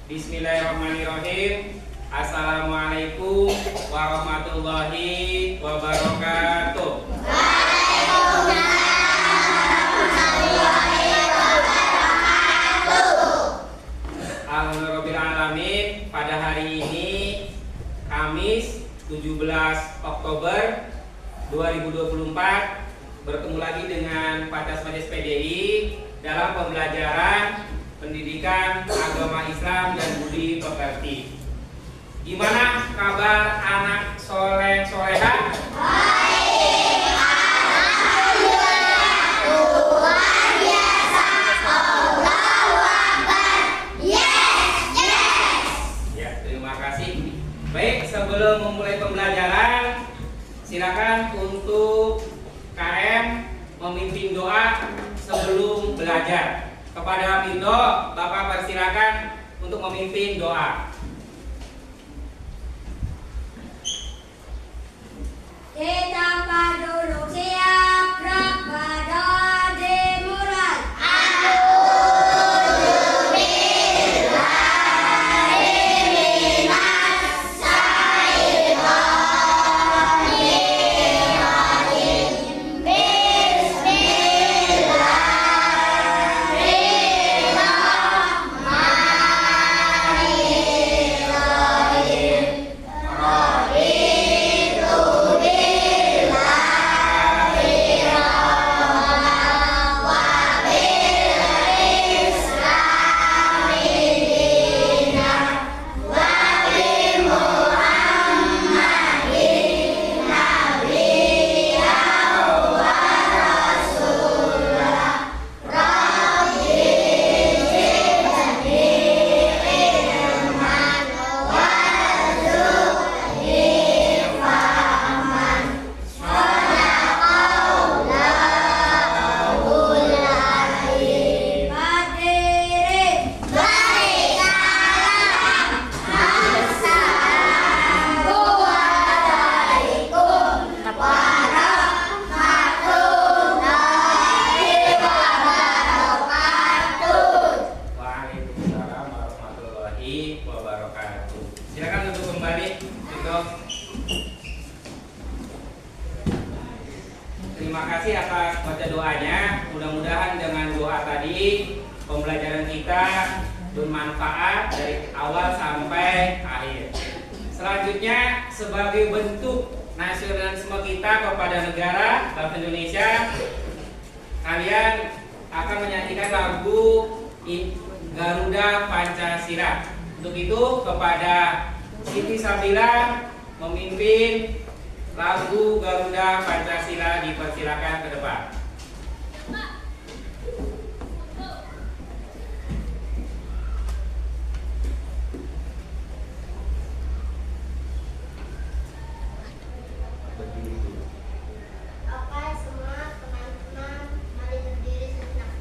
Bismillahirrahmanirrahim. Assalamualaikum warahmatullahi wabarakatuh. Alhamdulillahirrahmanirrahim. Pada hari ini Kamis 17 Oktober 2024 bertemu lagi dengan Patas Majelis PDI dalam pembelajaran pendidikan agama Islam dan budi pekerti. Gimana kabar anak soleh soleha? Baik, alhamdulillah, luar biasa. Allahu Akbar. Yes. Ya, terima kasih. Baik, sebelum memulai pembelajaran, silakan untuk KM memimpin doa sebelum belajar. Kepada Mindo, Bapak persilakan untuk memimpin doa. Kita dulu siap, Rabbana dimulai. Waalaikumsalam warahmatullahi wabarakatuh. Silakan duduk kembali, Mindo. Terima kasih atas baca doanya. Mudah-mudahan dengan doa tadi pembelajaran kita bermanfaat dari awal sampai akhir. Selanjutnya, sebagai bentuk nasionalisme kita kepada negara bangsa Indonesia, kalian akan menyanyikan lagu Garuda Pancasila. Untuk itu, kepada Siti Sabila memimpin lagu Garuda Pancasila, dipersilakan ke depan. Oke, semua teman-teman, mari berdiri sejenak.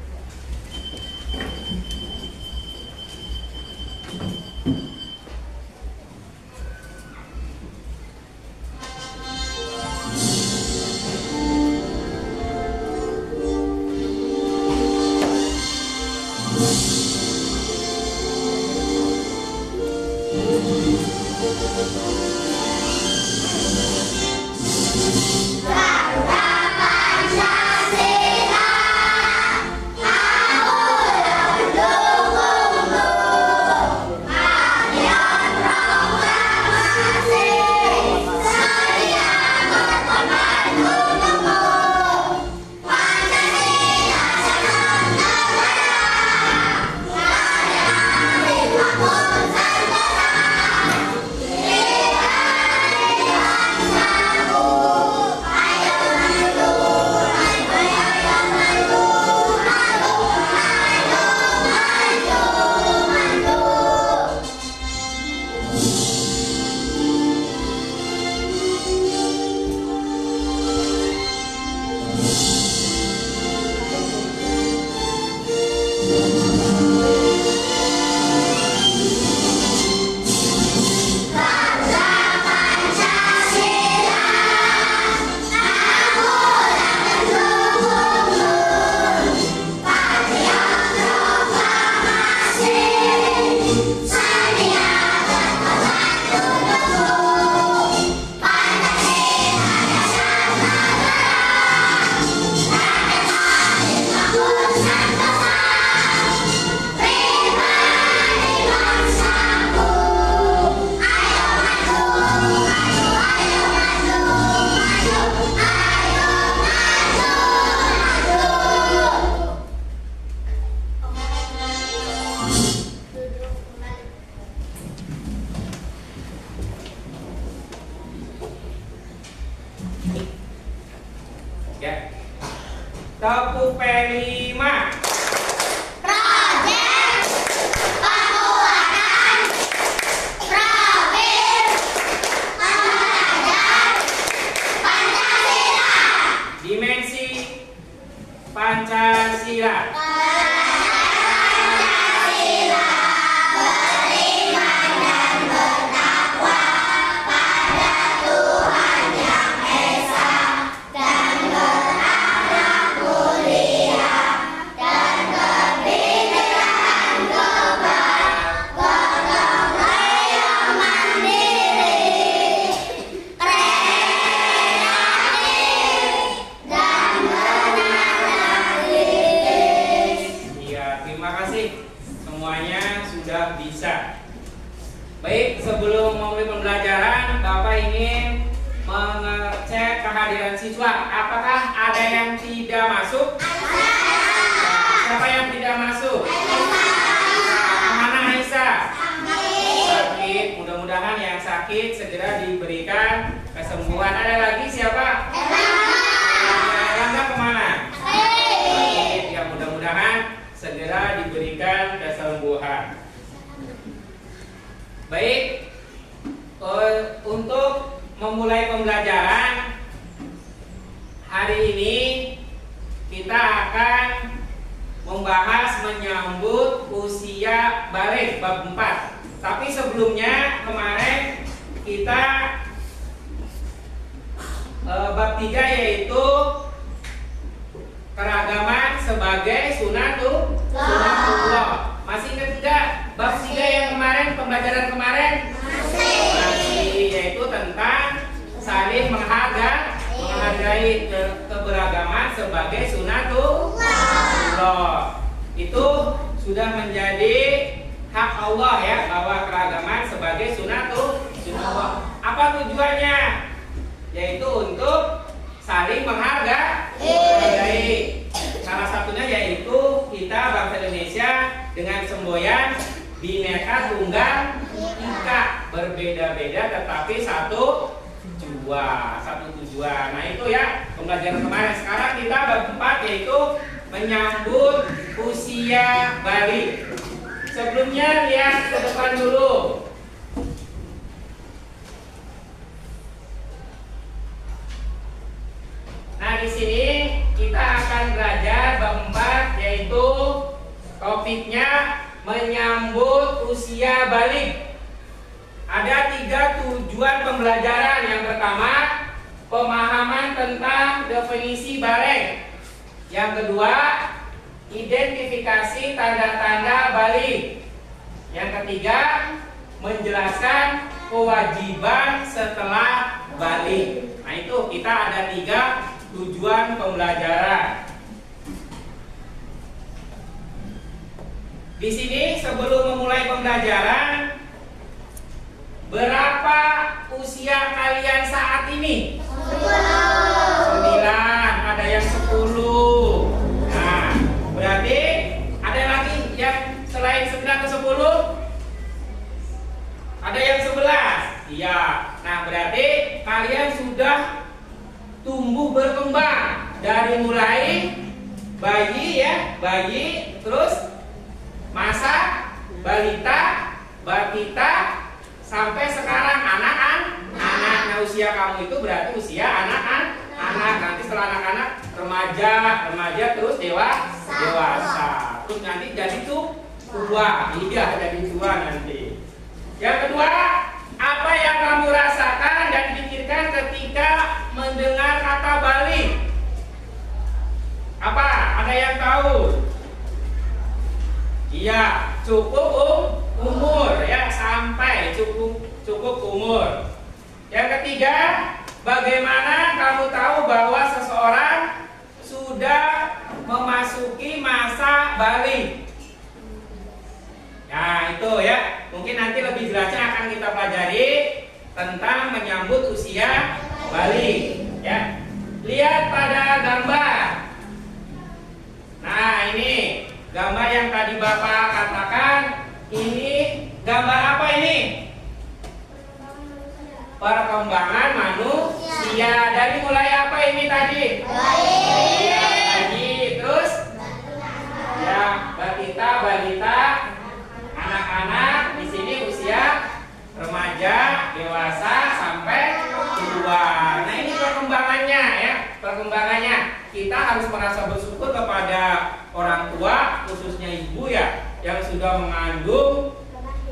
Tepuk P5. Proyek penguatan profil pembelajar Pancasila. Dimensi Pancasila. Pancasila beriman dan bertakwa pada Tuhan Yang Esa dan berakhlak mulia dan berpikiran kebal, gotong royong mandiri, kreatif dan beranalisis. Iya, terima kasih. Semuanya sudah bisa. Baik, sebelum memulai pembelajaran, Bapak ingin mengecek kehadiran siswa. Apakah ada yang tidak masuk? Siapa yang tidak masuk? Mana Aisyah? Sakit. Mudah-mudahan yang sakit segera diberikan kesembuhan. Ada lagi siapa? Erlangga kemana? Sakit. Ya, mudah-mudahan segera diberikan kesembuhan. Baik, untuk memulai pembelajaran hari ini kita akan membahas menyambut usia balik bab 4. Tapi sebelumnya kemarin kita bab 3 yaitu keragaman sebagai sunatullah. Masih ingat tidak bab 3 yang kemarin, pembelajaran kemarin? Masih, yaitu tentang saling menghargai keberagaman sebagai sunatullah. Itu sudah menjadi hak Allah ya, bahwa keragaman sebagai sunatullah. Apa tujuannya? Yaitu untuk saling menghargai. Salah satunya yaitu kita bangsa Indonesia dengan semboyan Bhinneka Tunggal Ika, berbeda-beda tetapi satu tujuan. Nah itu ya pembelajaran kemarin. Sekarang kita bab 4 yaitu menyambut usia balik. Sebelumnya lihat ke depan dulu. Nah di sini kita akan belajar bab 4 yaitu topiknya menyambut usia balik. Ada 3 tujuan pembelajaran. Yang pertama, pemahaman tentang definisi balik. Yang kedua, identifikasi tanda-tanda balik. Yang ketiga, menjelaskan kewajiban setelah balik. Nah itu kita ada 3 tujuan pembelajaran. Di sini sebelum memulai pembelajaran, berapa usia kalian saat ini? 9, ada yang 10. Nah, berarti ada lagi yang selain 9 ke 10? Ada yang 11? Iya. Nah, berarti kalian sudah tumbuh berkembang dari mulai bayi ya, bayi, terus masa balita, batita, sampai sekarang anak-anak. Nah, usia kamu itu berarti usia anak-anak. Nanti setelah anak-anak remaja terus dewasa. Terus nanti jadi tua. Iya, jadi tua nanti. Yang kedua, apa yang kamu rasakan dan pikirkan ketika mendengar kata balik? Apa? Ada yang tahu? Iya, cukup umur ya, sampai cukup umur. Yang ketiga, bagaimana kamu tahu bahwa seseorang sudah memasuki masa balik? Nah itu ya, mungkin nanti lebih jelasnya akan kita pelajari tentang menyambut usia balik ya. Lihat pada gambar. Nah ini gambar yang tadi Bapak katakan, ini gambar apa ini? Perkembangan manusia. Dari mulai apa ini tadi? Bayi. balita, anak-anak di sini usia remaja, dewasa sampai tua. Nah, ini perkembangannya ya, perkembangannya. Kita harus merasa bersyukur kepada orang tua, khususnya ibu ya, yang sudah mengandung,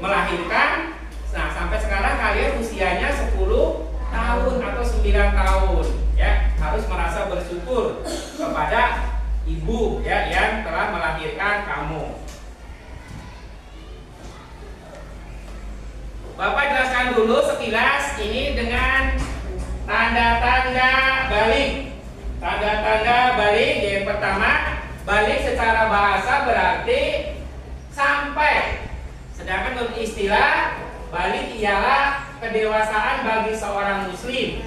melahirkan. Nah, sampai sekarang kalian usianya 10 tahun atau 9 tahun ya. Harus merasa bersyukur kepada ibu ya yang telah melahirkan kamu. Bapak jelaskan dulu sekilas ini dengan tanda-tanda balik. Tanda-tanda balik yang pertama, balik secara bahasa berarti sampai. Sedangkan menurut istilah, balik ialah kedewasaan bagi seorang muslim.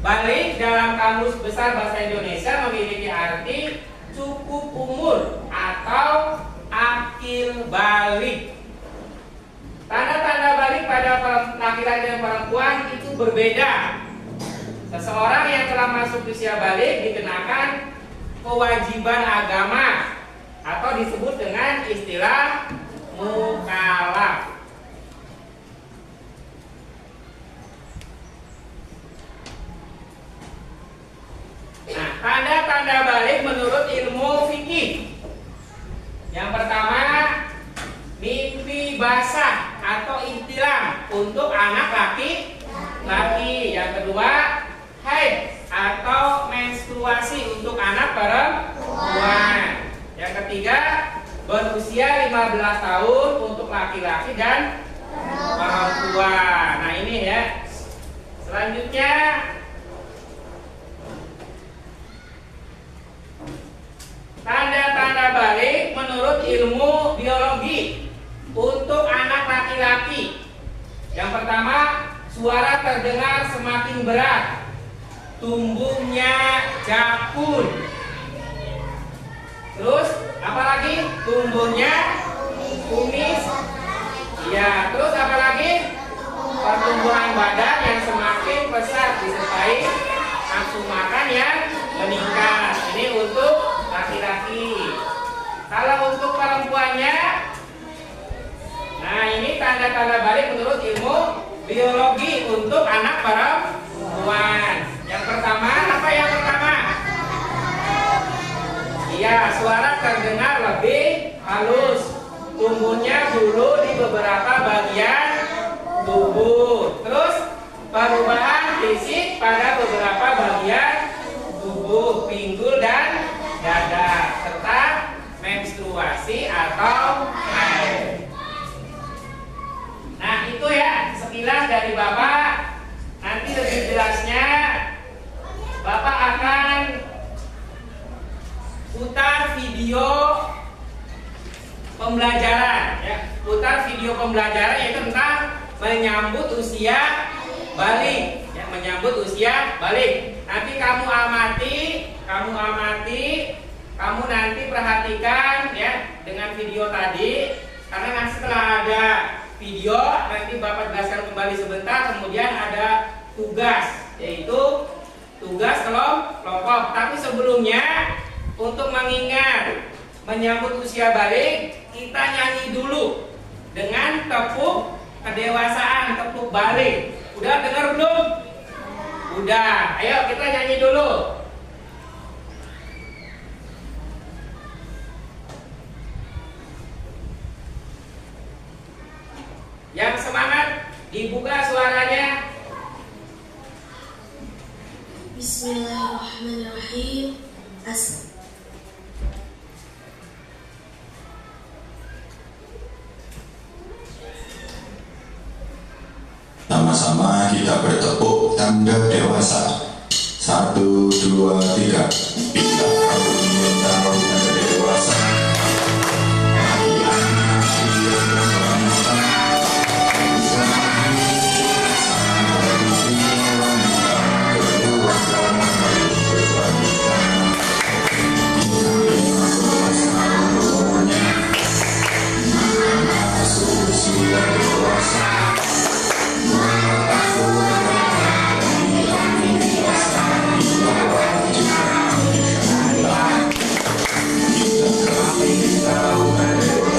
Balik dalam Kamus Besar Bahasa Indonesia memiliki arti cukup umur atau akil balik. Tanda-tanda balik pada laki-laki dan perempuan itu berbeda. Seseorang yang telah masuk usia balik dikenakan kewajiban agama atau disebut dengan istilah mukallaf. Nah, tanda-tanda balik menurut ilmu fikih. Yang pertama, mimpi basah atau ihtilam untuk anak laki-laki. Yang kedua, haid atau menstruasi untuk anak perempuan. Yang ketiga, berusia 15 tahun untuk laki-laki dan perempuan. Nah, ini ya. Selanjutnya, tanda-tanda balik menurut ilmu biologi untuk anak laki-laki. Yang pertama, suara terdengar semakin berat, tumbuhnya jakun. Terus apalagi? Tumbuhnya kumis. Ya, terus apalagi? Pertumbuhan badan yang semakin pesat disertai nafsu makan yang meningkat. Ini untuk laki-laki. Kalau untuk perempuannya, nah ini tanda-tanda balik menurut ilmu biologi untuk anak perempuan. Yang pertama, apa yang pertama? Iya, suara terdengar lebih halus, tumbuhnya bulu di beberapa bagian tubuh. Terus perubahan fisik pada beberapa bagian tubuh, pinggul dan dada, serta menstruasi atau haid. Nah, itu ya sekilas dari Bapak. Nanti lebih jelasnya Bapak akan putar video pembelajaran ya. Putar video pembelajaran yaitu tentang menyambut usia balik ya, menyambut usia balik. Nanti kamu amati, kamu nanti perhatikan ya dengan video tadi, karena nanti setelah ada video nanti Bapak jelaskan kembali sebentar, kemudian ada tugas, yaitu tugas kelompok. Tapi sebelumnya, untuk mengingat menyambut usia balik, kita nyanyi dulu dengan tepuk kedewasaan, tepuk balik. Udah dengar belum? Udah, ayo kita nyanyi dulu. Yang semangat, dibuka suaranya. Bismillahirrahmanirrahim. Sama-sama kita bertepuk tanda dewasa. 1, 2, 3. Kita ingin tahu tanda dewasa. Kita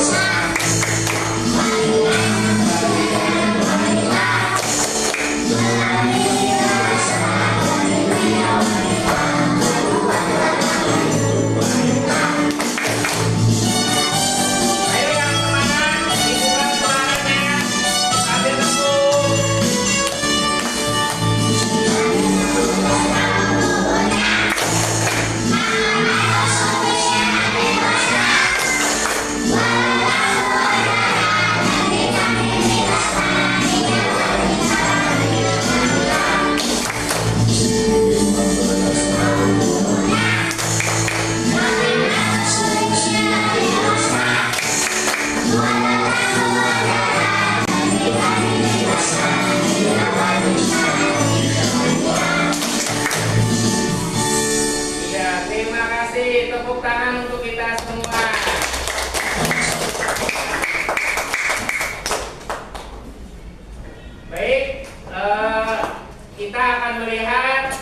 melihat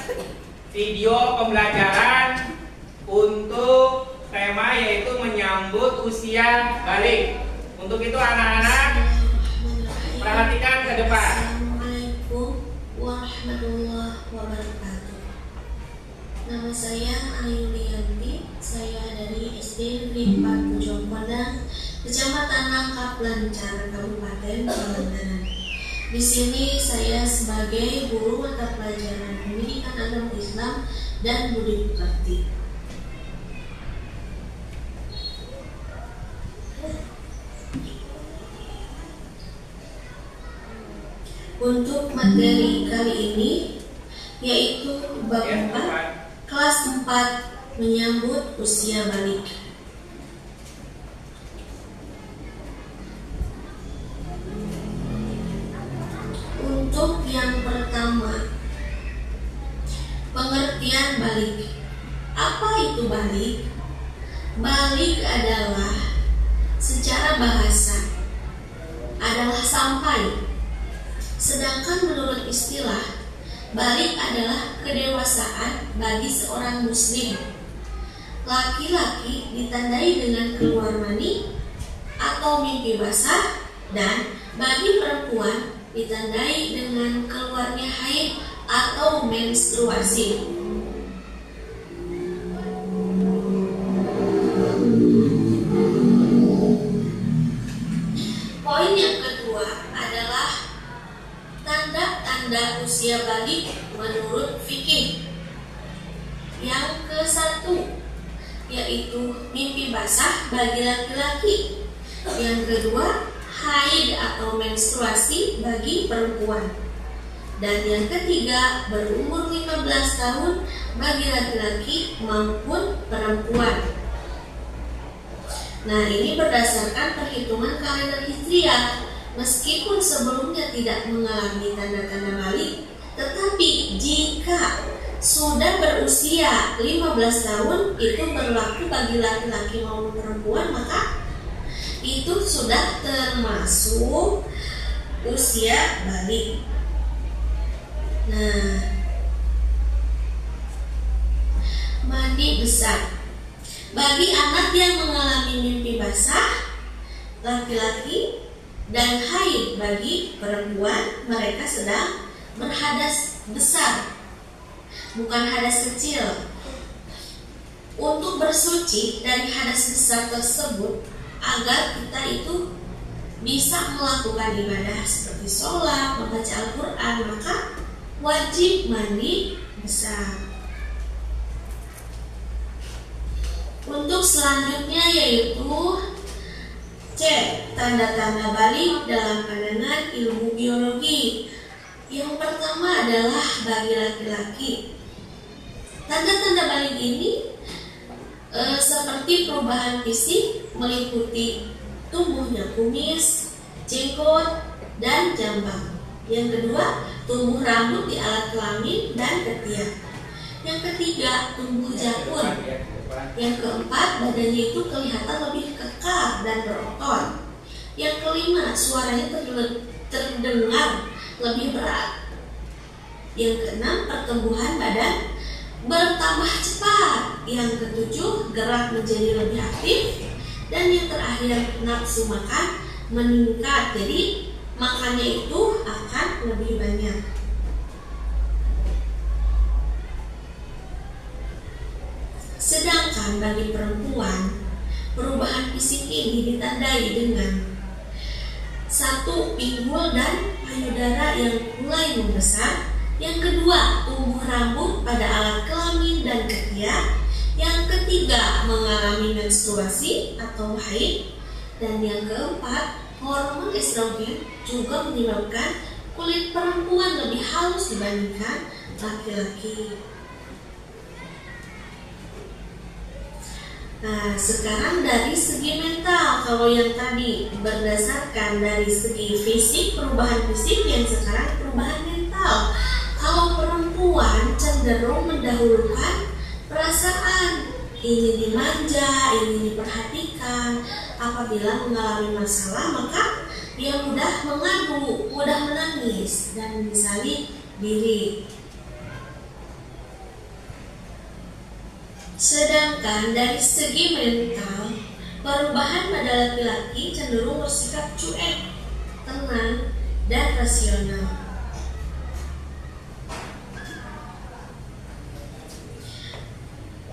video pembelajaran untuk tema yaitu menyambut usia balik. Untuk itu anak-anak perhatikan ke depan. Assalamualaikum warahmatullahi wabarakatuh. Nama saya Ayu Lianti. Saya dari SD Negeri 4 Pujon Padang, Kecamatan Langkap Lancar, Kabupaten Pangandaran. Di sini saya sebagai guru mata pelajaran Pendidikan Agama Islam dan Budi Pekerti. Untuk materi kali ini yaitu bab 4 kelas 4 menyambut usia balik. Untuk yang pertama, pengertian balik. Apa itu balik? Balik adalah secara bahasa adalah sampai. Sedangkan menurut istilah, balik adalah kedewasaan bagi seorang muslim. Laki-laki ditandai dengan keluar mani atau mimpi basah, dan bagi perempuan ditandai dengan keluarnya haid atau menstruasi. Poin yang kedua adalah tanda-tanda usia balik menurut fikih. Yang ke-1 yaitu mimpi basah bagi laki-laki. Yang kedua, haid atau menstruasi bagi perempuan. Dan yang ketiga, berumur 15 tahun bagi laki-laki maupun perempuan. Nah, ini berdasarkan perhitungan kalender Hijriah. Meskipun sebelumnya tidak mengalami tanda-tanda balik, tetapi jika sudah berusia 15 tahun itu berlaku bagi laki-laki maupun perempuan, maka itu sudah termasuk usia balik. Nah, mandi besar bagi anak yang mengalami mimpi basah laki-laki, dan haid bagi perempuan, mereka sedang berhadas besar, bukan hadas kecil. Untuk bersuci dari hadas besar tersebut, agar kita itu bisa melakukan ibadah seperti sholat, membaca Al-Quran, maka wajib mandi besar. Untuk selanjutnya yaitu C. Tanda-tanda balik dalam pandangan ilmu biologi. Yang pertama adalah bagi laki-laki. Tanda-tanda balik ini seperti perubahan fisik meliputi tumbuhnya kumis, jenggot, dan jambang. Yang kedua, tumbuh rambut di alat kelamin dan ketiak. Yang ketiga, tumbuh jamur. Yang keempat, badannya itu kelihatan lebih kekar dan berotot. Yang kelima, suaranya terdengar lebih berat. Yang keenam, pertumbuhan badan bertambah cepat. Yang ketujuh, gerak menjadi lebih aktif. Dan yang terakhir, nafsu makan meningkat. Jadi makannya itu akan lebih banyak. Sedangkan bagi perempuan, perubahan fisik ini ditandai dengan 1. Pinggul dan payudara yang mulai membesar. Yang kedua, tumbuh rambut pada alat kelamin dan ketiak. Yang ketiga, mengalami menstruasi atau haid. Dan yang keempat, hormon estrogen juga menyebabkan kulit perempuan lebih halus dibandingkan laki-laki. Nah, sekarang dari segi mental, kalau yang tadi berdasarkan dari segi fisik, perubahan fisik, yang sekarang perubahan mental. Kalau perempuan cenderung mendahulukan perasaan, ingin dimanja, ingin diperhatikan. Apabila mengalami masalah, maka dia mudah mengadu, mudah menangis, dan menyesali diri. Sedangkan dari segi mental, perubahan pada laki-laki cenderung bersikap cuek, tenang, dan rasional.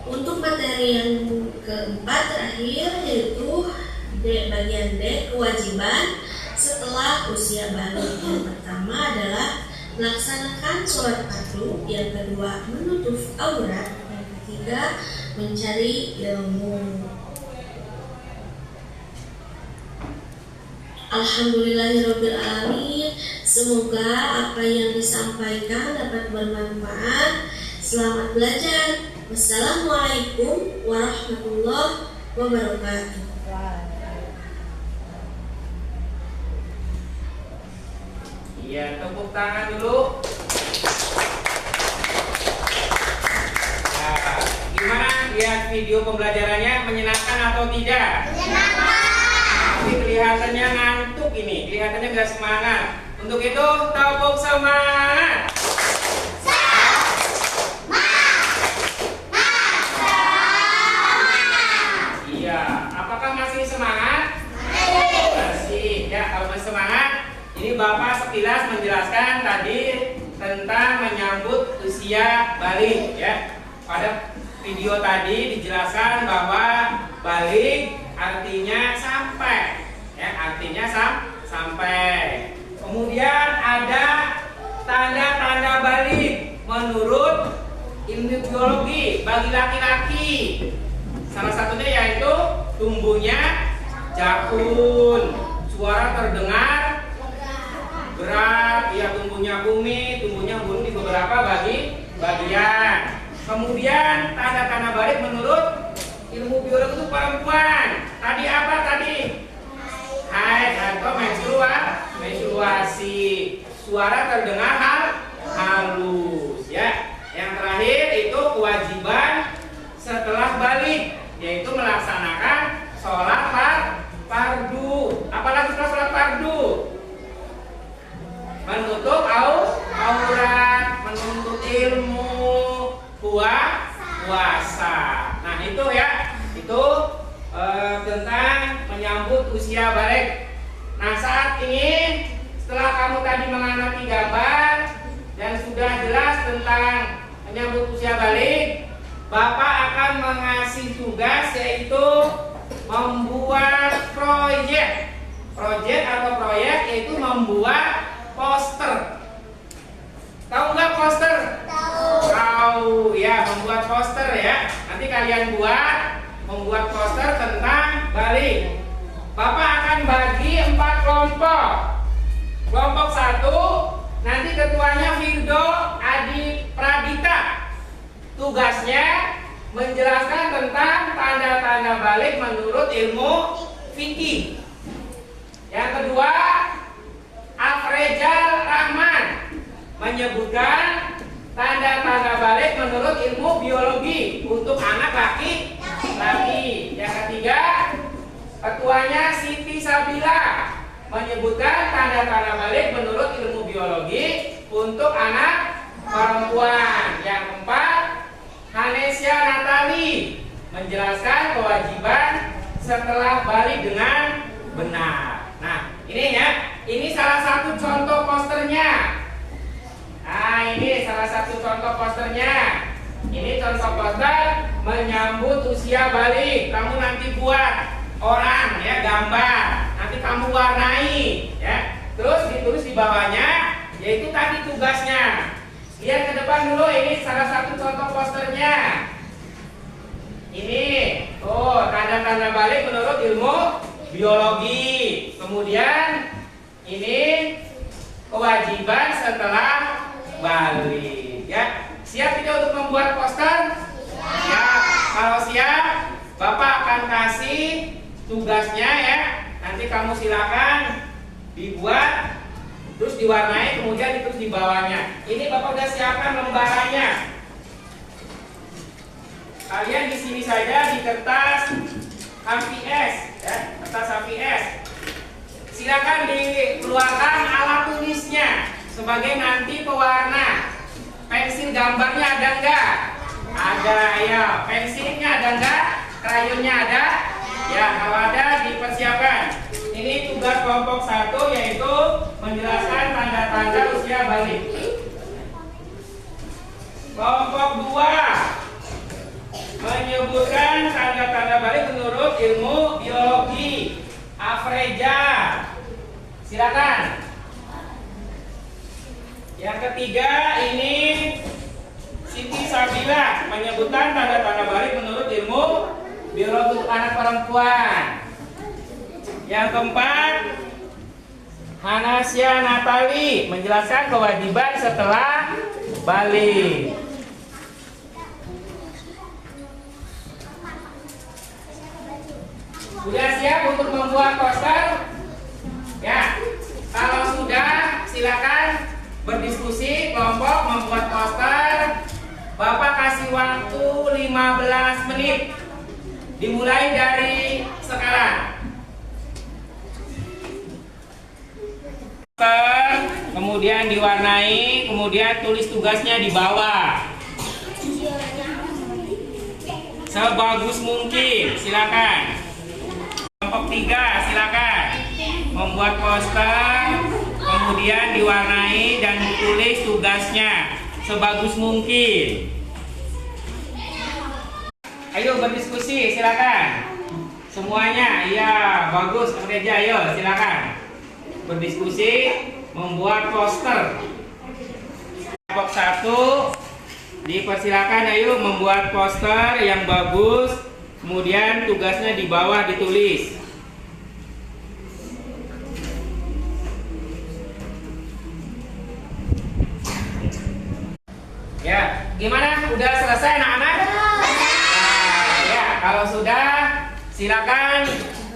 Untuk materi yang keempat terakhir yaitu bagian D, kewajiban setelah usia balik. Yang pertama adalah melaksanakan sholat fardu, yang kedua menutup aurat, yang ketiga mencari ilmu. Alhamdulillahirrabbilalamin. Semoga apa yang disampaikan dapat bermanfaat. Selamat belajar. Wassalamualaikum warahmatullahi wabarakatuh. Iya, tepuk tangan dulu. Nah, gimana lihat video pembelajarannya, menyenangkan atau tidak? Tapi kelihatannya ngantuk ini, kelihatannya nggak semangat. Untuk itu, tepuk semangat. Iya, apakah masih semangat? Masih. Ya, kalau masih semangat, ini Bapak sekilas menjelaskan tadi tentang menyambut usia balik, ya. Pada video tadi dijelaskan bahwa balik artinya sampai, ya, artinya sampai. Kemudian ada tanda-tanda balik menurut ilmu biologi bagi laki-laki. Salah satunya yaitu tumbuhnya jakun, suara terdengar berat, ya, tumbuhnya bumi, tumbuhnya bumi di beberapa bagian. Kemudian tanda-tanda balik menurut ilmu biologi itu perempuan. Tadi apa tadi? Haid atau menstruasi. Suara terdengar halus, ya. Yang terakhir itu kewajiban setelah balik, yaitu melaksanakan sholat fardu. Apalagi setelah sholat fardu? Menutup aurat, menuntut ilmu, puasa. Nah itu ya, itu tentang menyambut usia balik. Nah saat ini setelah kamu tadi mengamati gambar dan sudah jelas tentang menyambut usia balik, Bapak akan mengasih tugas yaitu membuat proyek yaitu membuat poster. Tahu nggak poster? Tahu ya, membuat poster ya. Nanti kalian membuat poster tentang balik. Bapak akan bagi 4 kelompok. Kelompok 1 nanti ketuanya Firdo Adi Pradita. Tugasnya menjelaskan tentang tanda-tanda balik menurut ilmu fikih. Yang kedua, Afrejal Rahman menyebutkan tanda-tanda balik menurut ilmu biologi untuk anak laki-laki. Yang ketiga, ketuanya Siti Sabila menyebutkan tanda-tanda balik menurut ilmu biologi untuk anak perempuan. Yang keempat, Hanesia Natali menjelaskan kewajiban setelah balik dengan benar. Nah, ini ya, ini salah satu contoh posternya. Nah, ini salah satu contoh posternya. Ini contoh poster menyambut usia balik. Kamu nanti buat orang ya, gambar. Nanti kamu warnai ya. Terus ditulis di bawahnya yaitu tadi tugasnya. Lihat ke depan dulu, ini salah satu contoh posternya. Ini tuh tanda-tanda balik menurut ilmu biologi. Kemudian ini kewajiban setelah balik ya. Siap tidak untuk membuat poster? Siap. Kalau siap, Bapak akan kasih tugasnya ya. Nanti kamu silakan dibuat, terus diwarnai, kemudian ditulis di bawahnya. Ini Bapak sudah siapkan lembarannya. Kalian di sini saja di kertas HVS ya, kertas HVS. Silakan dikeluarkan alat tulisnya sebagai nanti pewarna. Pensil gambarnya ada enggak? Ada ya. Pensilnya ada enggak? Krayonnya ada? Ya, kalau ada dipersiapkan. Ini tugas kelompok 1 yaitu menjelaskan tanda-tanda usia balik. Kelompok 2 menyebutkan tanda-tanda balik menurut ilmu biologi. Afreja. Silakan. Yang ketiga ini Siti Sabila menyebutkan tanda-tanda balik menurut ilmu biologi untuk anak perempuan. Yang keempat Hanasya Natali menjelaskan kewajiban setelah balik. Sudah siap untuk membuat poster? Ya, kalau sudah silakan berdiskusi kelompok membuat poster. Bapak kasih waktu 15 menit. Dimulai dari sekarang. Kemudian diwarnai, kemudian tulis tugasnya di bawah. Sebagus mungkin, silakan. Kelompok 3, silakan membuat poster, kemudian diwarnai dan ditulis tugasnya sebagus mungkin. Ayo berdiskusi, silakan. Semuanya, iya, bagus, kerja, ayo, silakan. Berdiskusi, membuat poster. Kelompok 1, dipersilakan, ayo membuat poster yang bagus. Kemudian tugasnya di bawah ditulis. Ya, gimana? Udah selesai anak-anak? Kalau sudah, silakan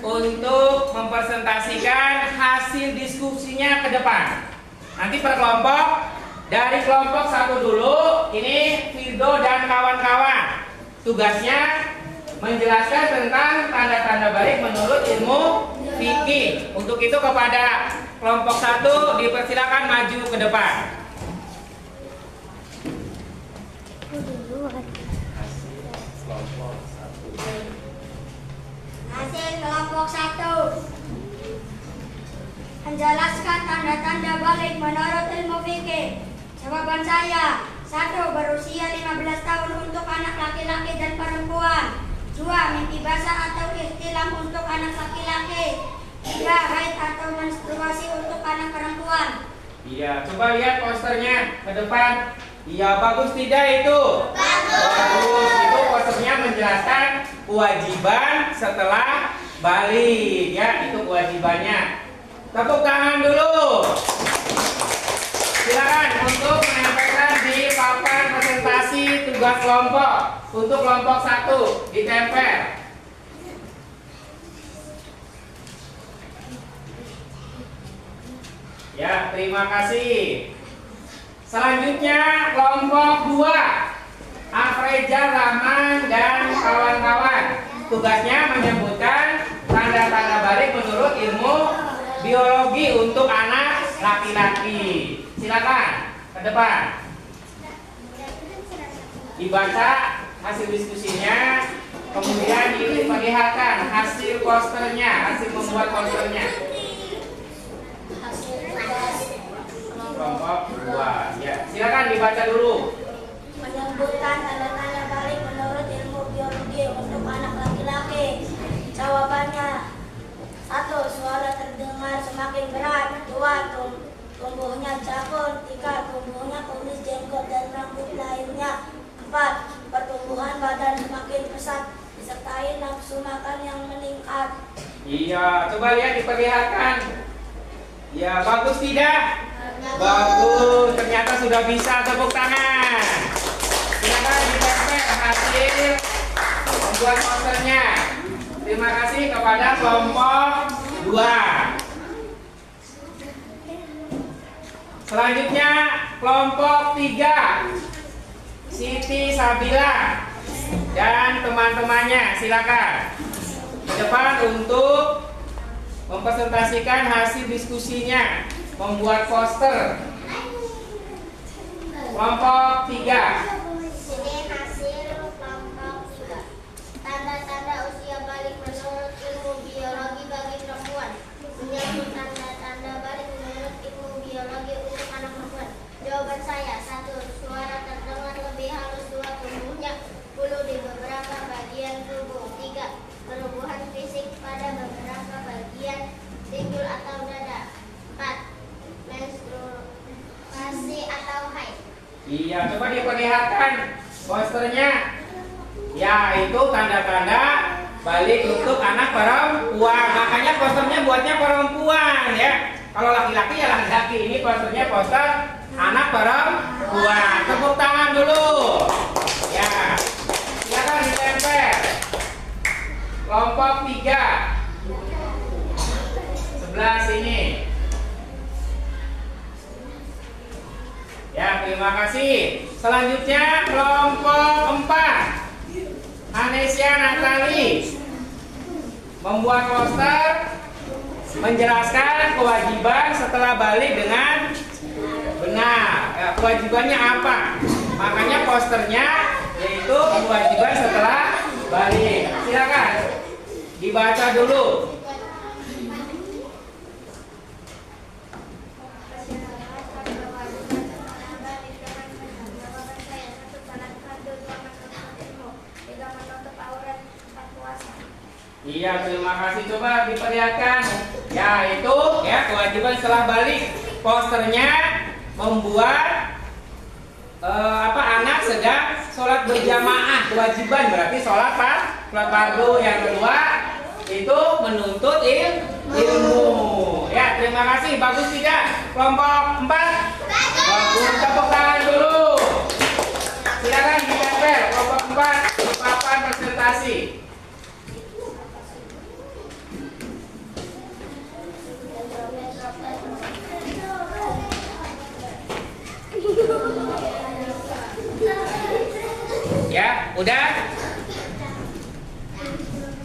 untuk mempresentasikan hasil diskusinya ke depan. Nanti per kelompok, dari kelompok 1 dulu, ini Firdo dan kawan-kawan. Tugasnya menjelaskan tentang tanda-tanda balik menurut ilmu fikih. Untuk itu kepada kelompok 1 dipersilakan maju ke depan. Hasil kelompok 1 menjelaskan tanda-tanda balik menurut ilmu fikih. Jawaban saya: 1. Berusia 15 tahun untuk anak laki-laki dan perempuan. 2. Mimpi basah atau ihtilam untuk anak laki-laki. 3. Haid atau menstruasi untuk anak perempuan. Iya, coba lihat posternya ke depan. Iya, bagus tidak itu? Bagus. Itu posternya menjelaskan kewajiban setelah balik, ya, itu kewajibannya. Tepuk tangan dulu. Silakan untuk menempelkan di papan presentasi tugas kelompok. Untuk kelompok 1 ditempel. Ya, terima kasih. Selanjutnya kelompok 2 Afreja Rahman dan kawan-kawan. Tugasnya menyebutkan tanda-tanda balik menurut ilmu biologi untuk anak laki-laki. Silakan ke depan. Dibaca hasil diskusinya, kemudian diperlihatkan hasil posternya, hasil membuat posternya. Kelompok 2. Ya, silakan dibaca dulu. Menyebutkan tanda-tanda balik menurut ilmu biologi untuk anak laki-laki. Jawabannya: 1. Suara terdengar semakin berat. 2. Tumbuhnya cakun. 3. Tumbuhnya kumis, jenggot, dan rambut lainnya. 4. Pertumbuhan badan semakin pesat disertai nafsu makan yang meningkat. Iya, coba lihat diperlihatkan. Ya, bagus tidak? Bagus, ternyata sudah bisa. Tepuk tangan. Silakan ditempel hasil membuat posternya. Terima kasih kepada kelompok 2. Selanjutnya kelompok 3 Siti Sabila dan teman-temannya, silakan ke depan untuk mempresentasikan hasil diskusinya, membuat poster. Kelompok 3. Ini hasil Jawaban saya, 1. Suara terdengar lebih halus. 2. Tumbuhnya bulu di beberapa bagian tubuh. 3. Perubahan fisik pada beberapa bagian pinggul atau dada. 4. Menstruasi atau haid. Iya, coba diperlihatkan posternya. Ya, itu tanda-tanda balik untuk anak perempuan. Makanya posternya buatnya perempuan ya. Kalau laki-laki ya laki-laki. Ini posternya poster anak perempuan. Tepuk tangan dulu. Ya. Silakan ditempel. Kelompok 3. Sebelah sini. Ya, terima kasih. Selanjutnya kelompok 4. Anesia Natali membuat poster menjelaskan kewajiban setelah balik dengan benar. Ya, kewajibannya apa? Makanya posternya yaitu kewajiban setelah balik. Silakan dibaca dulu. Iya, terima kasih. Coba diperlihatkan. Ya, itu ya kewajiban setelah balik. Posternya membuat anak sedang sholat berjamaah. Kewajiban berarti sholat fardu. Yang kedua itu menuntut ilmu. Ya, terima kasih. Bagus tidak? Kelompok 4. Bagus. Tepuk tangan dulu. Silakan ditempel. Kelompok 4 di papan presentasi. Ya, udah?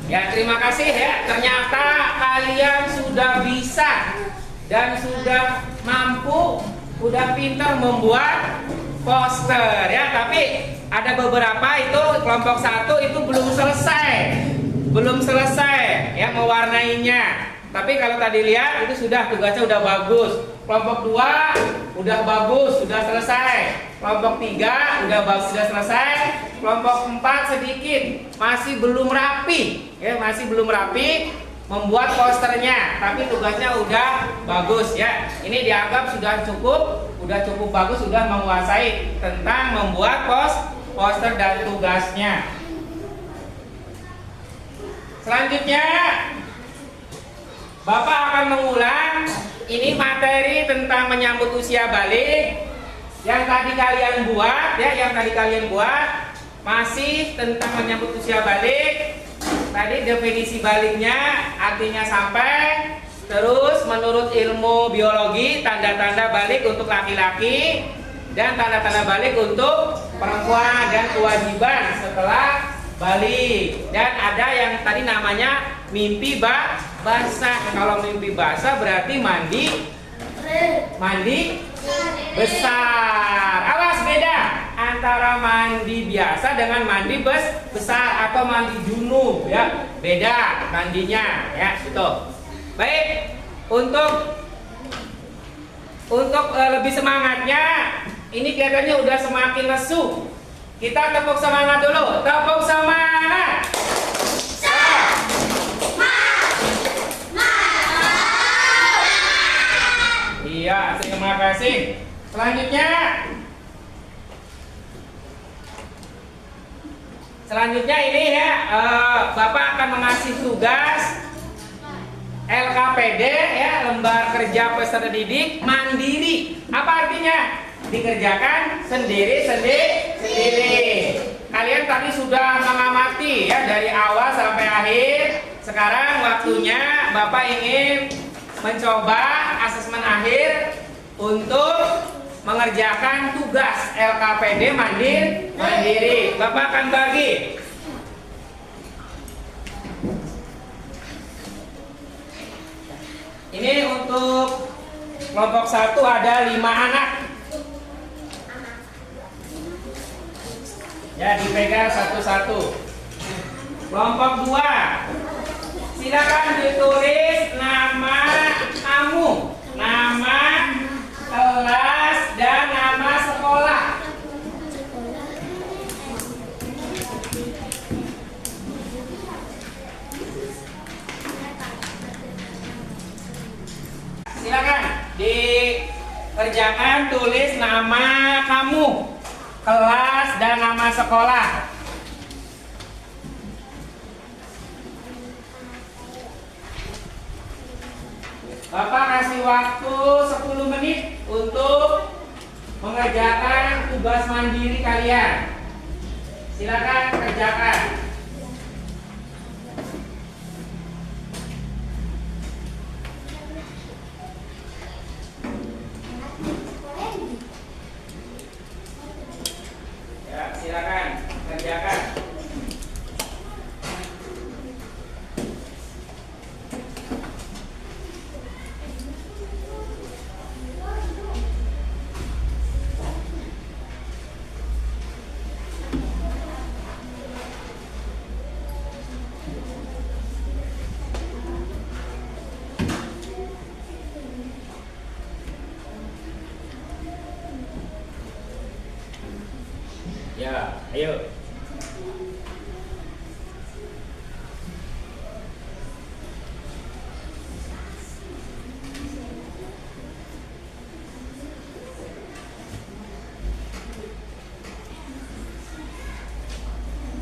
Ya, terima kasih ya. Ternyata kalian sudah bisa dan sudah mampu, udah pintar membuat poster ya. Tapi ada beberapa itu kelompok 1 itu belum selesai ya mewarnainya. Tapi kalau tadi lihat itu tugasnya udah bagus. Kelompok 2 udah bagus, sudah selesai. Kelompok 3 udah bagus, sudah selesai. Kelompok 4 sedikit masih belum rapi, ya masih belum rapi membuat posternya. Tapi tugasnya udah bagus ya. Ini dianggap sudah cukup bagus, sudah menguasai tentang membuat poster dan tugasnya. Selanjutnya Bapak akan mengulang ini materi tentang menyambut usia balik yang tadi kalian buat, masih tentang menyambut usia balik. Tadi definisi baliknya artinya sampai, terus menurut ilmu biologi tanda-tanda balik untuk laki-laki dan tanda-tanda balik untuk perempuan dan kewajiban setelah balik. Dan ada yang tadi namanya mimpi basah. Kalau mimpi basah berarti mandi besar. Awas, beda antara mandi biasa dengan mandi besar atau mandi junub ya. Beda mandinya ya, itu. Baik, untuk lebih semangatnya ini kelihatannya udah semakin lesu. Kita tepuk semangat dulu. Tepuk semangat. Iya, terima kasih. Selanjutnya ini ya, Bapak akan mengasih tugas LKPD ya, lembar kerja peserta didik mandiri. Apa artinya? Dikerjakan sendiri. Kalian tadi sudah mengamati ya dari awal sampai akhir. Sekarang waktunya Bapak ingin mencoba asesmen akhir untuk mengerjakan tugas LKPD mandiri. Bapak akan bagi. Ini untuk kelompok 1 ada 5 anak. Ya, dipegang satu-satu. Kelompok 2, silakan ditulis nama kamu, nama kelas dan nama dikerjakan tulis nama kamu, kelas, dan nama sekolah. Bapak kasih waktu 10 menit untuk mengerjakan tugas mandiri kalian. Silakan kerjakan. Ya, silakan kerjakan. Ya, ayo.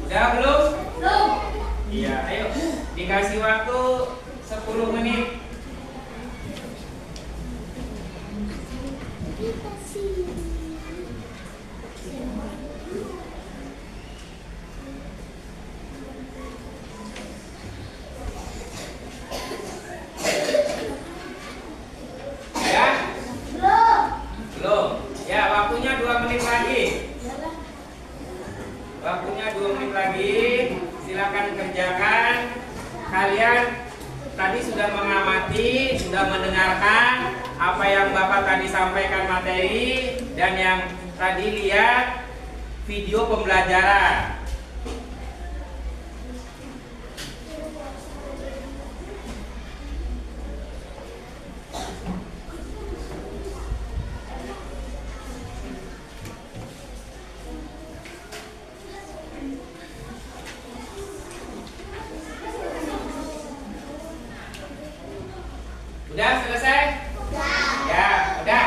Udah belum? Belum. Iya, ayo. Dikasih waktu 10 menit. Ya? Belum. Belum. Ya, waktunya 2 menit lagi. Waktunya 2 menit lagi. Silakan kerjakan. Kalian tadi sudah mengamati, sudah mendengarkan apa yang Bapak tadi sampaikan materi dan yang tadi lihat video pembelajaran. Udah selesai? Ya, udah.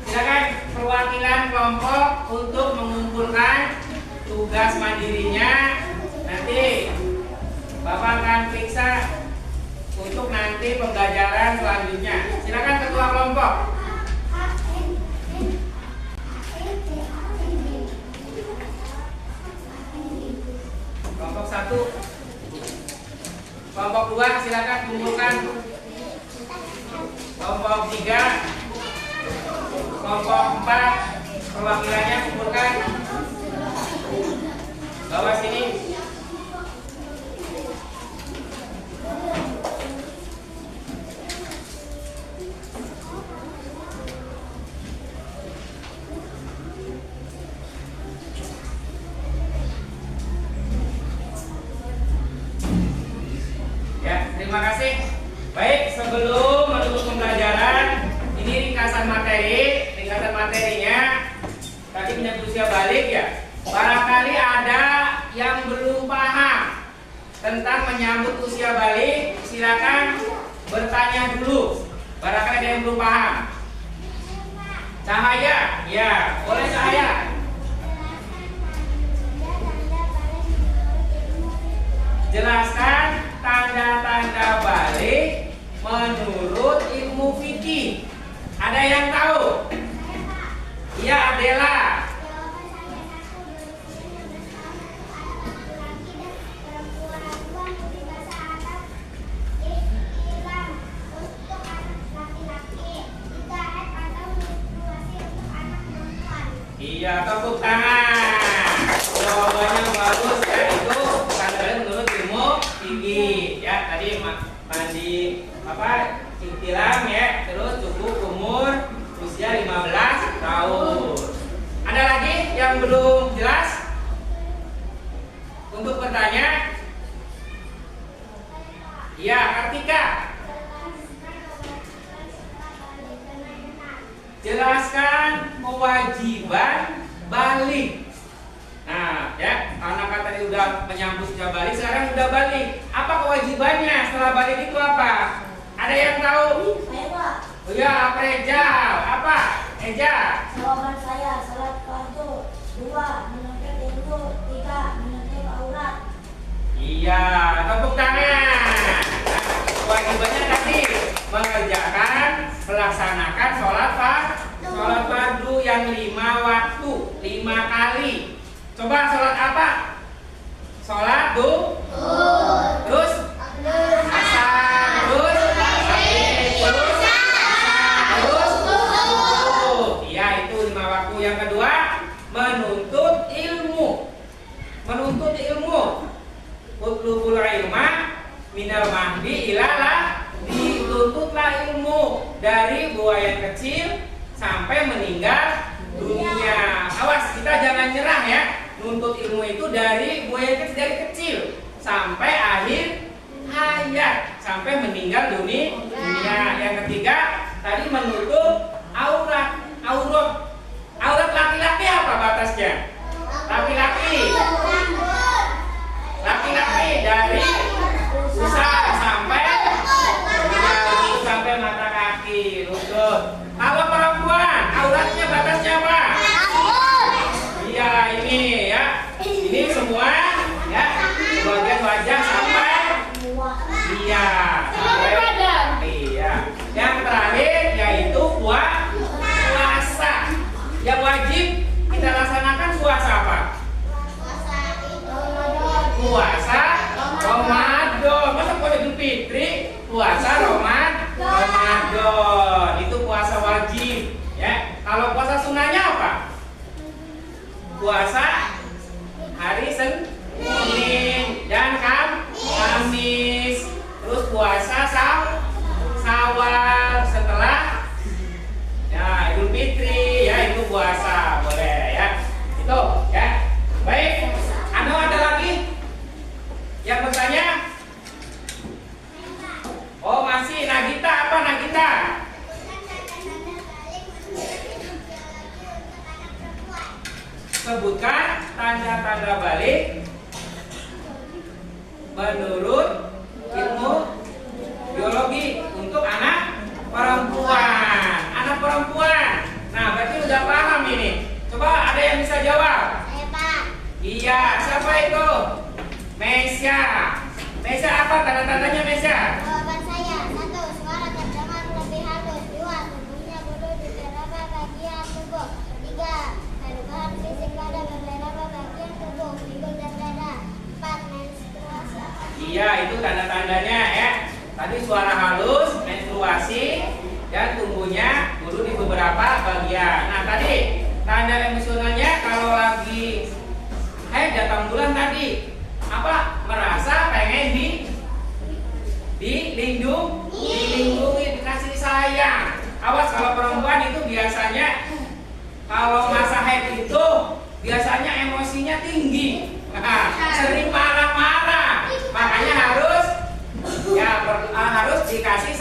Silakan perwakilan kelompok untuk mengumpulkan tugas mandirinya. Nanti Bapak akan periksa untuk nanti pembelajaran selanjutnya. Silakan ketua kelompok. Kelompok 1. Kelompok 2 silakan kumpulkan. Kelompok 3, kelompok 4, perwakilannya kumpulkan. Bawa sini. Ya, terima kasih. Baik, sebelum menutup pembelajaran, ini ringkasan materi. Ringkasan materinya tadi menyangkut usia balik ya. Barangkali ada yang belum paham tentang menyambut usia balik, silakan bertanya dulu. Barangkali ada yang belum paham. Cahaya, ya, boleh Cahaya. Jelaskan tanda-tanda balik menurut ilmu fikih. Ada yang tahu? Iya, Adela. Iya, tepuk tangan. Jawabannya bagus ya, itu tanda menurut ilmu fikih. Ya, tadi mandi cingtilang ya, terus cukup umur usia 15 tahun. Ada lagi yang belum jelas? Untuk bertanya? Iya, Kartika. Jelaskan kewajiban balik. Nah, ya, anak tadi udah menyambut usia balik, sekarang udah balik. Apa kewajibannya setelah balik itu apa? Ada yang tahu? Saya, Pak. Oh ya, Preja. Eja. Jawaban saya, salat fardu. 2. Menuntut ilmu. 3. Menuntut aurat. Iya, tepuk tangan. Kewajibannya tadi melaksanakan sholat fardu yang 5 waktu, 5 kali. Coba sholat apa? Sholat terus asar, terus iya itu 5 waktu. Yang kedua, menuntut ilmu. Utlubul ilma minal mahdi ilalah, dituntutlah ilmu dari buaya kecil sampai meninggal dunia. Awas, kita jangan nyerah ya. Nuntut ilmu itu dari buaya kecil, dari kecil sampai akhir hayat, sampai meninggal dunia. Yang ketiga, tadi menutup aurat. Aurat laki-laki apa batasnya? Laki-laki dari pusar sampai mata kaki, lutut. Kalau perempuan, auratnya batasnya apa? Iya, ini ya. Ini semua ya. Bagian wajah sampai iya. Iya. Yang terakhir yaitu puasa. Yang wajib kita laksanakan puasa apa? Puasa Ramadan. Masa puasa Idul Fitri? Puasa Ramadan. Itu puasa wajib ya. Kalau puasa sunnahnya apa? Puasa hari Senin dan Kamis. Terus puasa Syawal setelah ya Idul Fitri ya, itu puasa boleh ya. Itu ya. Baik, ada lagi yang bertanya? Oh masih, Nagita, apa Nagita? Sebutkan tanda-tanda balik menurut ilmu biologi untuk anak perempuan. Anak perempuan. Nah, berarti udah paham ini. Coba ada yang bisa jawab? Saya, Pak. Iya, siapa itu? Mesya. Mesya apa tanda-tandanya Mesya? Jawaban saya, 1. Suara terdengar lebih halus. 2. Tubuhnya bodoh di beberapa bagian tubuh. 3. Perubahan fisik pada beberapa bagian tubuh, pinggul dan dada. 4. Menstruasi. Iya, itu tanda-tandanya ya. Tadi suara halus, menstruasi, dan tumbuhnya bulu di beberapa bagian. Nah, tadi tanda emosionalnya kalau lagi datang bulan tadi apa? Merasa pengen dilindungi, dikasih sayang. Awas kalau perempuan itu biasanya kalau masa haid itu biasanya emosinya tinggi. Nah, sering marah-marah. Makanya harus dikasih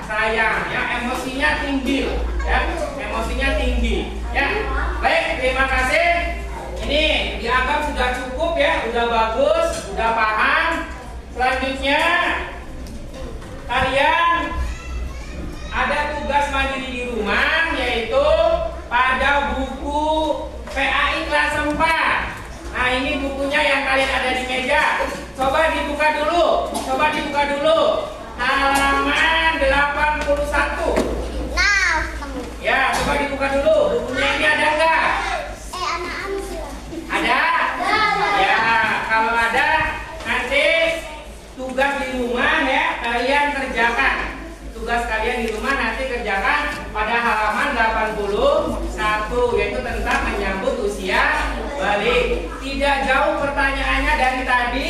sayang ya, emosinya tinggi ya, ya. Baik, terima kasih. Ini dianggap sudah cukup ya, udah bagus, udah paham. Selanjutnya kalian ada tugas mandiri di rumah, yaitu pada buku PAI kelas 4. Nah, ini bukunya yang kalian ada di meja. Coba dibuka dulu. Halaman 81. Nah, Ya, coba dibuka dulu. Bukunya ini ada enggak? anak-anak sih. Ada? Ya, kalau ada nanti tugas di rumah ya kalian kerjakan. Tugas kalian di rumah nanti kerjakan pada halaman 81, yaitu tentang menyambut usia balik. Tidak jauh pertanyaannya dari tadi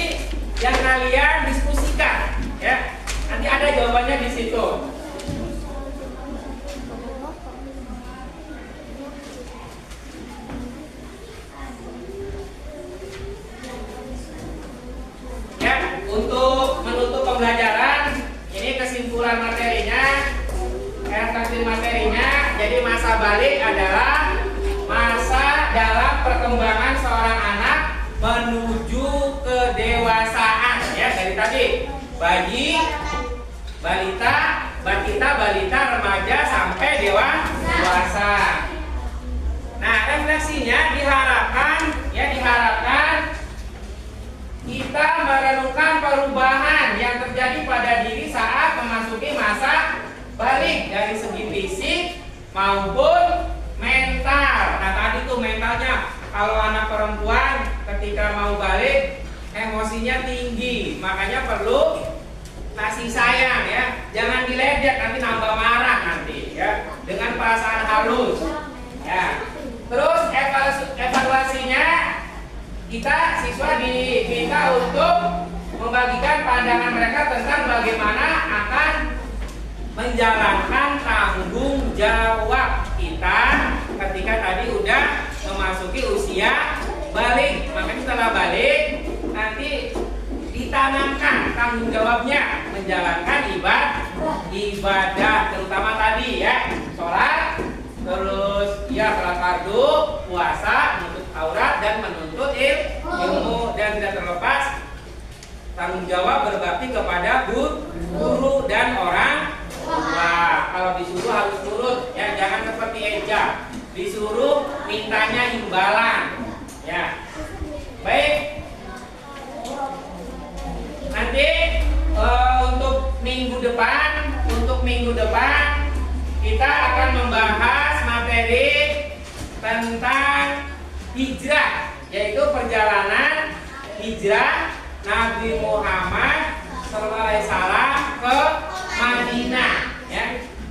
yang kalian diskusikan ya. Nanti ada jawabannya di situ. Ya, untuk menutup pembelajaran, ini kesimpulan materinya, jadi masa balik adalah masa dalam perkembangan seorang anak menuju kedewasaan ya, dari tadi bayi, balita, batita, balita, remaja sampai dewasa. perubahan yang terjadi pada diri saat memasuki masa balik dari segi fisik maupun mental. Nah tadi tuh mentalnya, kalau anak perempuan ketika mau balik emosinya tinggi, makanya perlu kasih sayang ya, jangan diledek nanti nambah marah nanti ya, dengan perasaan halus ya. Terus evaluasinya kita siswa diminta untuk membagikan pandangan mereka tentang bagaimana akan menjalankan tanggung jawab kita ketika tadi udah memasuki usia balik. Makanya setelah balik nanti ditanamkan tanggung jawabnya menjalankan ibadah terutama tadi ya, sholat, terus ya sholat fardu, puasa, menuntut aurat dan menuntut ilmu, dan tidak terlepas tanggung jawab berbakti kepada guru dan orang tua. Kalau disuruh harus nurut ya, jangan seperti Eja, disuruh mintanya imbalan ya. Baik, nanti untuk minggu depan kita akan membahas materi tentang hijrah, yaitu perjalanan hijrah Nabi Muhammad SAW ke Madinah ya,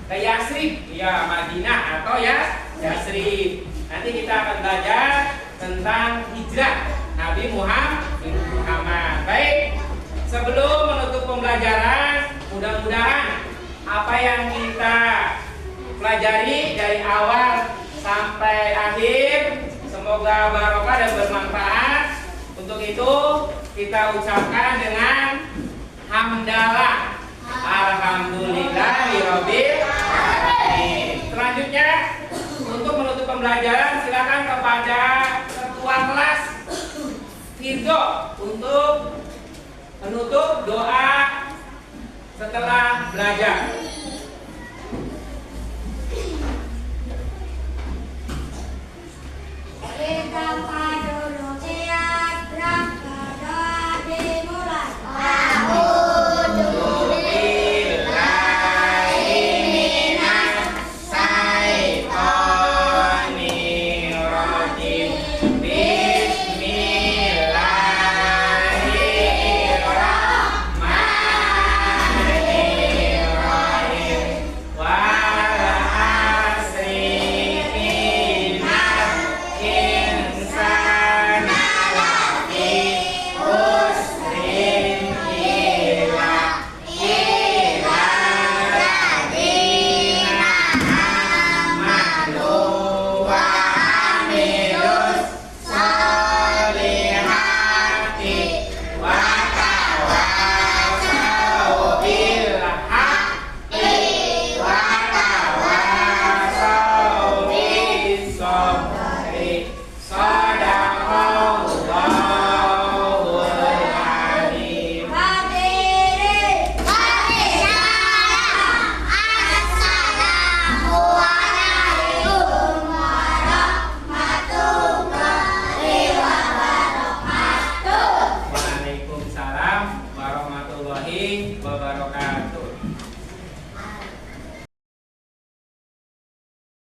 ke Yasrib ya, Madinah atau ya Yasrib. Nanti kita akan belajar tentang hijrah Nabi Muhammad. Baik, sebelum menutup pembelajaran, mudah-mudahan apa yang kita pelajari dari awal sampai akhir semoga barokah dan bermanfaat. Untuk itu kita ucapkan dengan hamdalah, alhamdulillahirabbil alamin. Selanjutnya untuk menutup pembelajaran silakan kepada ketua kelas Firdo untuk menutup doa setelah belajar. Kita dulu siap, berangkat doa dimulai. Waalaikumsalam warahmatullahi wabarakatuh.